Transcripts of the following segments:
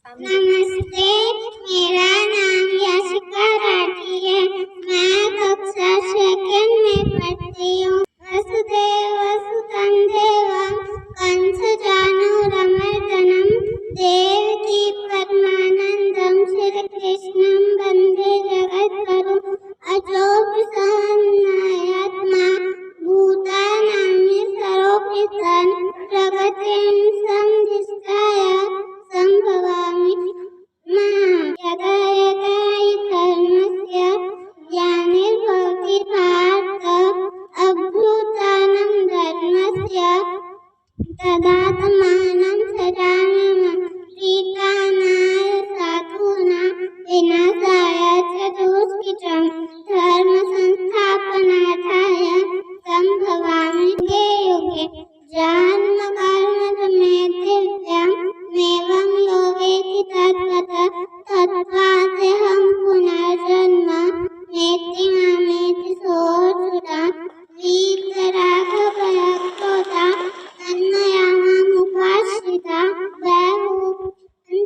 नमस्ते, मेरा नाम यशिका राठी है। मैं कक्षा सेकंड में पढ़ती हूँ। वसुदेव वसुतं देवं कंसचाणूरमर्दनं देवकी परमानंदं श्री कृष्णं वंदे जगद्गुरुं अजोऽपि सन्नायात्मा भूतानां निसरोऽपि सन् प्रगतिं संधिष्ठाय संभवामि यदा यदा हि धर्मस्य ग्लानिर्भवति भारत अभ्युत्थानं धर्मस्य तदात्मानं सदानन्दं प्रीतानाय साधूनां विनाशाय च दुष्कृतं धर्मसंस्थापनार्थाय संभवामि युगे जन्मकर्ममे दिव्यं एवं यो वेत्ति तत्त्वतः तत्त्वादेहं पुनर्जन्म नेति मामेति सोऽर्जुनः वीतरागभयक्रोधा तन्मयामुपाश्रिता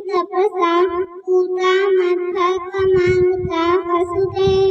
तपसा पूता मध्वकमानुता वसुदेव